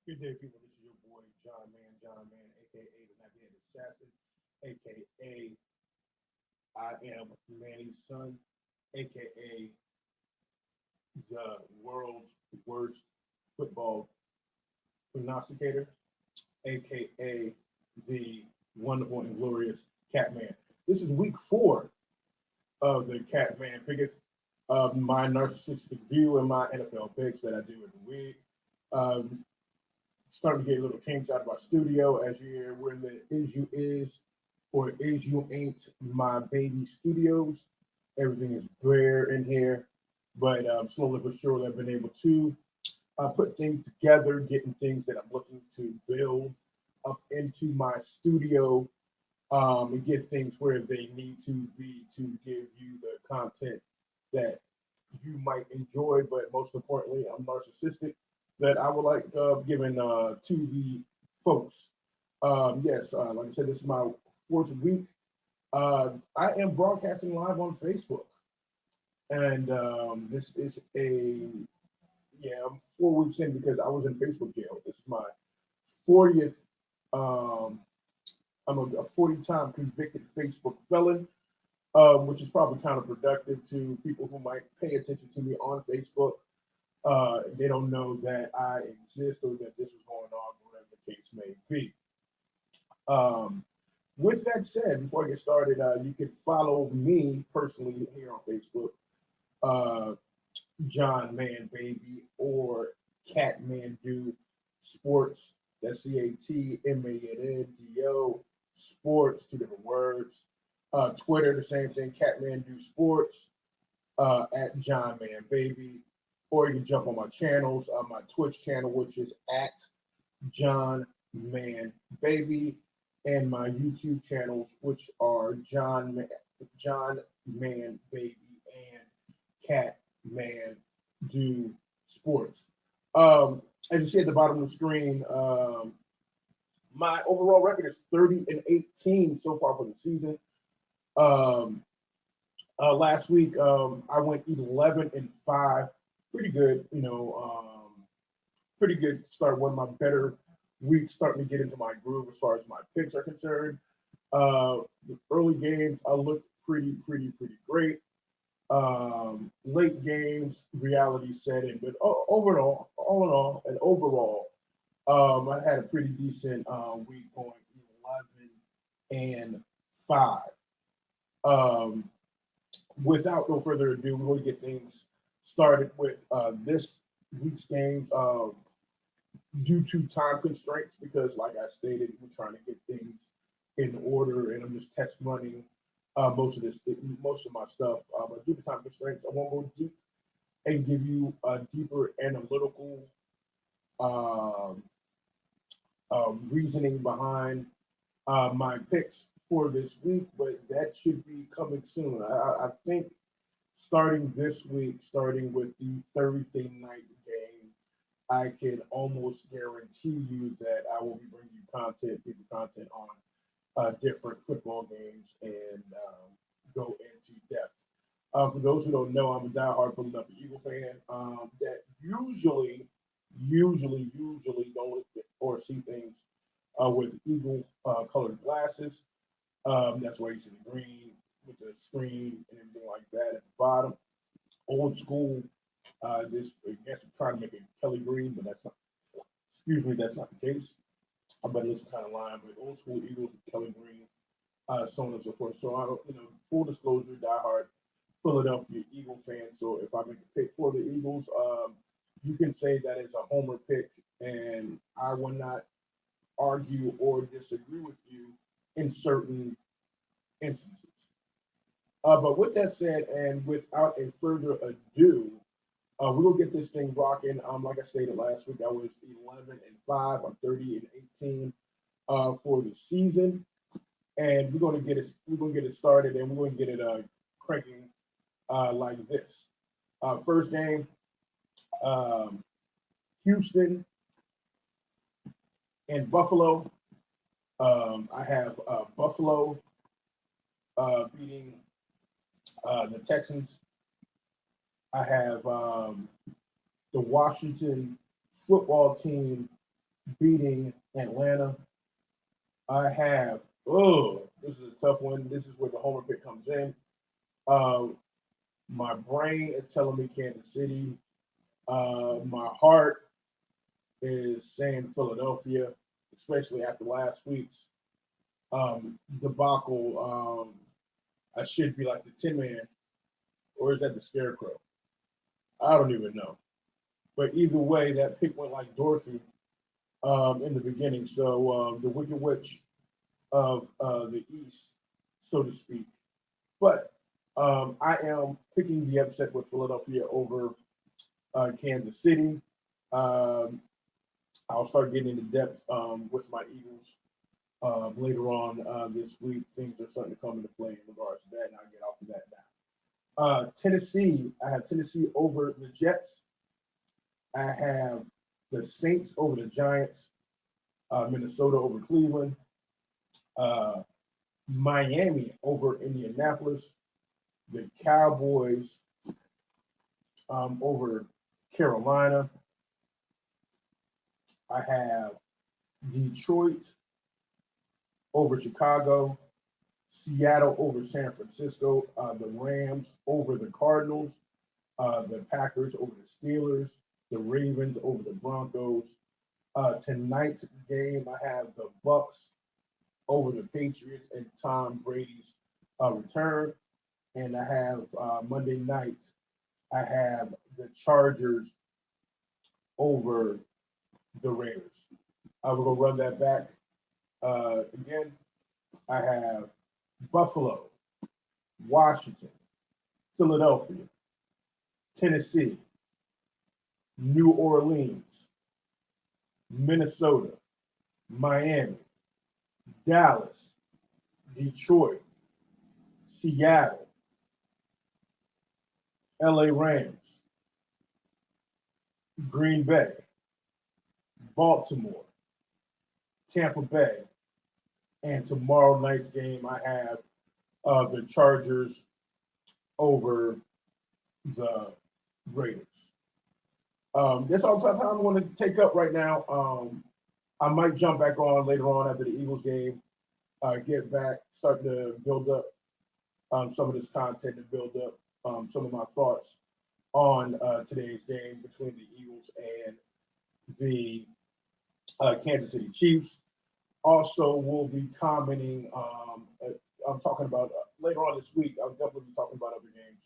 Good day, people. This is your boy John Man, aka the Navigator Assassin, aka I am Manny's son, aka the world's worst football prognosticator, aka the wonderful and glorious Catman. This is week 4 of the Catman Picketh, my narcissistic view and my NFL picks that I do every week. Um, Starting to get a little kinks out of our studio. As you hear, we're in the Is You Is or Is You Ain't My Baby Studios. Everything is bare in here, but slowly but surely I've been able to put things together, getting things that I'm looking to build up into my studio and get things where they need to be to give you the content that you might enjoy. But most importantly, I'm narcissistic that I would like giving to the folks. Yes, like I said, this is my 4th week. I am broadcasting live on Facebook, and this is I'm 4 weeks in because I was in Facebook jail. This is my 40th. Um, I'm a 40-time convicted Facebook felon, which is probably counterproductive to people who might pay attention to me on Facebook. They don't know that I exist or that this is going on, whatever the case may be. Um, with that said, before I get started, you can follow me personally here on Facebook, uh, John Man Baby or Catman Do Sports. That's CATMANNDO Sports, two different words. Twitter, the same thing, Catman Do Sports at John Man Baby. Or you can jump on my channels, my Twitch channel, which is at John Man Baby, and my YouTube channels, which are John Man Baby and Cat Man Do Sports. As you see at the bottom of the screen, my overall record is 30-18 so far for the season. Last week, I went 11-5. Pretty good, pretty good start. One of my better weeks, starting to get into my groove as far as my picks are concerned. The early games, I looked pretty great. Late games, reality set in, but overall, all in all, and overall, I had a pretty decent week, going 11-5. Um, Without no further ado, we're going to get things started with this week's games due to time constraints, because like I stated, we're trying to get things in order, and I'm just test running most of my stuff. But due to time constraints, I won't go deep and give you a deeper analytical um, reasoning behind my picks for this week, but that should be coming soon. I think starting this week, starting with the Thursday night game, I can almost guarantee you that I will be bringing you people content on different football games and go into depth. For those who don't know, I'm a diehard Philadelphia Eagle fan that usually don't look or see things with Eagle colored glasses. That's why you see the green with the screen and everything like that at the bottom. Old school. This I guess I'm trying to make it Kelly green, but that's not. Excuse me, that's not the case. But it looks kind of lime. But old school Eagles, Kelly green, so on and so forth. So I don't, full disclosure, diehard Philadelphia Eagle fan. So if I make a pick for the Eagles, you can say that it's a homer pick, and I will not argue or disagree with you in certain instances. But with that said, and without a further ado, we will get this thing rocking. Like I stated last week, I was 11-5. I'm 30-18 for the season, and we're going to get it. We're going to get it started, and we're going to get it cranking like this. First game, Houston and Buffalo. I have Buffalo beating the Texans. I have the Washington football team beating Atlanta. I have, this is a tough one. This is where the homer pick comes in. Uh, my brain is telling me Kansas City. My heart is saying Philadelphia, especially after last week's debacle. I should be like the Tin Man, or is that the Scarecrow? I don't even know. But either way, that pick went like Dorothy in the beginning. So the Wicked Witch of the East, so to speak. But I am picking the upset with Philadelphia over Kansas City. Um, I'll start getting into depth with my Eagles later on this week. Things are starting to come into play in regards to that, and I'll get off of that now. Tennessee, I have Tennessee over the Jets. I have the Saints over the Giants, Minnesota over Cleveland, uh, Miami over Indianapolis, the Cowboys over Carolina. I have Detroit over Chicago, Seattle over San Francisco, the Rams over the Cardinals, the Packers over the Steelers, the Ravens over the Broncos. Tonight's game, I have the Bucks over the Patriots and Tom Brady's return. And I have Monday night, I have the Chargers over the Raiders. I will go run that back again. I have Buffalo, Washington, Philadelphia, Tennessee, New Orleans, Minnesota, Miami, Dallas, Detroit, Seattle, LA Rams, Green Bay, Baltimore, Tampa Bay, and tomorrow night's game I have the Chargers over the Raiders. That's all the time I want to take up right now. I might jump back on later on after the Eagles game, get back, start to build up some of this content and build up some of my thoughts on today's game between the Eagles and the Kansas City Chiefs. Also, we'll be commenting. I'm talking about later on this week. I'll definitely be talking about other games.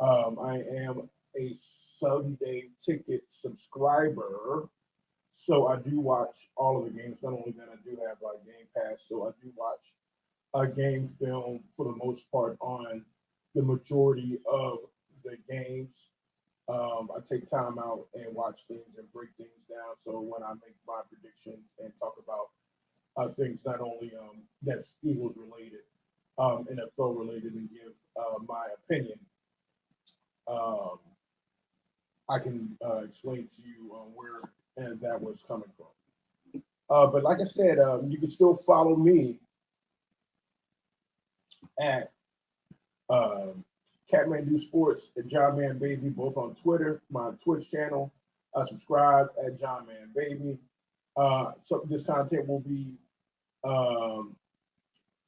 I am a Sunday ticket subscriber, so I do watch all of the games. Not only that, I do have Game Pass, so I do watch a game film for the most part on the majority of the games. I take time out and watch things and break things down. So when I make my predictions and talk about things not only that's Eagles related, NFL related, and give my opinion, I can explain to you where and that was coming from. But like I said, you can still follow me at Catmann Do Sports and John Man Baby, both on Twitter, my Twitch channel. Subscribe at John Man Baby. So this content will be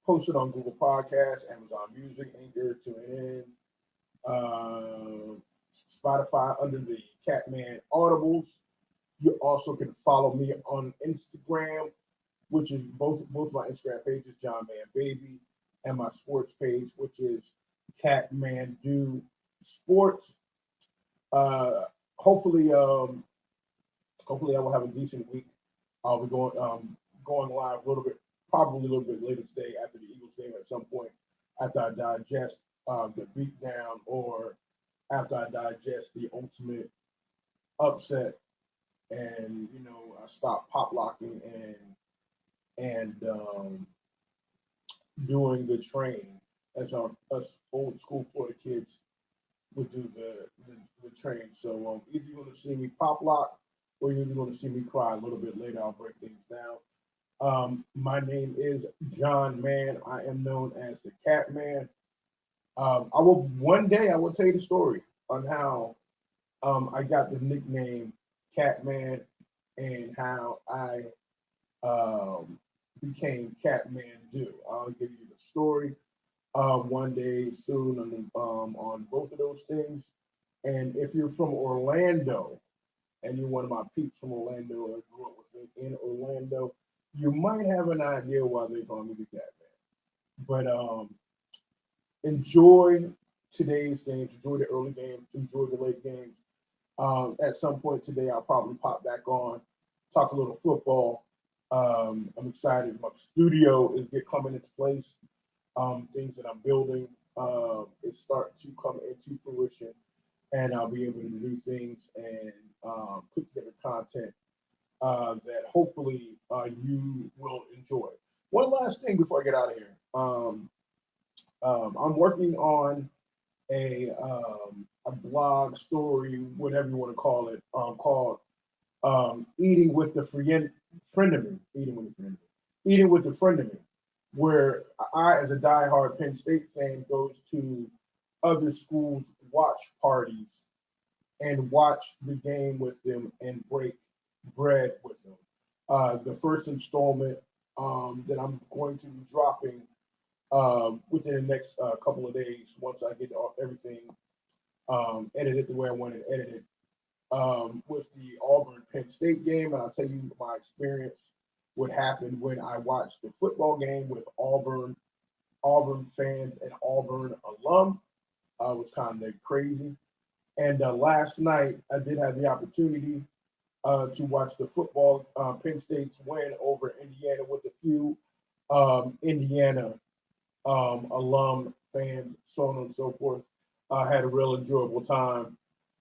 posted on Google Podcasts, Amazon Music, Anchor, TuneIn, Spotify under the Catmann Audibles. You also can follow me on Instagram, which is both my Instagram pages, John Man Baby, and my sports page, which is Catmann Do Sports. Hopefully, hopefully I will have a decent week. I'll be going live a little bit, probably a little bit later today after the Eagles game at some point, after I digest the beatdown or after I digest the ultimate upset, and I stop pop locking and doing the train as us old school Florida kids would do the train. So either you're going to see me pop lock or you're going to see me cry a little bit later. I'll break things down. My name is John Mann. I am known as the Catman. One day I will tell you the story on how I got the nickname Catman and how I became Catmann do. I'll give you the story one day soon on both of those things. And if you're from Orlando and you're one of my peeps from Orlando or grew up with me in Orlando, you might have an idea why they call me the Catman. But enjoy today's games, enjoy the early games, enjoy the late games. At some point today, I'll probably pop back on, talk a little football. I'm excited. My studio is get coming into place. Things that I'm building is starting to come into fruition, and I'll be able to do things and put together content that hopefully you will enjoy. One last thing before I get out of here. I'm working on a blog story, whatever you want to call it, called "Eating with the Friend of Me." Eating with the Friend of Me, where I, as a diehard Penn State fan, goes to other schools' watch parties and watch the game with them and break bread with them. The first installment that I'm going to be dropping within the next couple of days, once I get everything edited the way I want it edited, was the Auburn Penn State game. And I'll tell you my experience, what happened when I watched the football game with Auburn fans and Auburn alum. Was kind of crazy. And last night, I did have the opportunity to watch the football, Penn State's win over Indiana with a few Indiana alum fans, so on and so forth. Had a real enjoyable time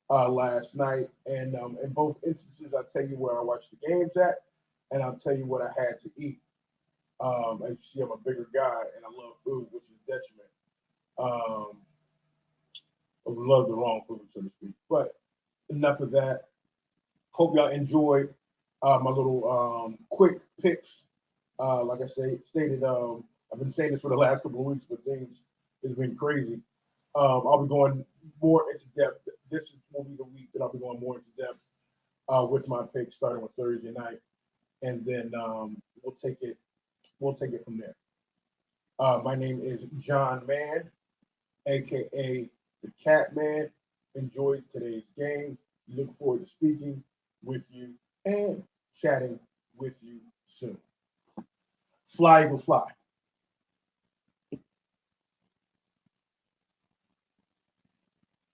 last night. And in both instances, I'll tell you where I watched the games at, and I'll tell you what I had to eat. As you see, I'm a bigger guy, and I love food, which is detriment. Um, I love the wrong food, so to speak. But enough of that. Hope y'all enjoyed my little quick picks. Like I stated, I've been saying this for the last couple of weeks, but things has been crazy. I'll be going more into depth. This will be the week that I'll be going more into depth with my picks, starting with Thursday night, and then we'll take it. We'll take it from there. My name is John Mann, aka the Catman. Enjoys today's games. Look forward to speaking with you and chatting with you soon. Fly, Eagles, fly.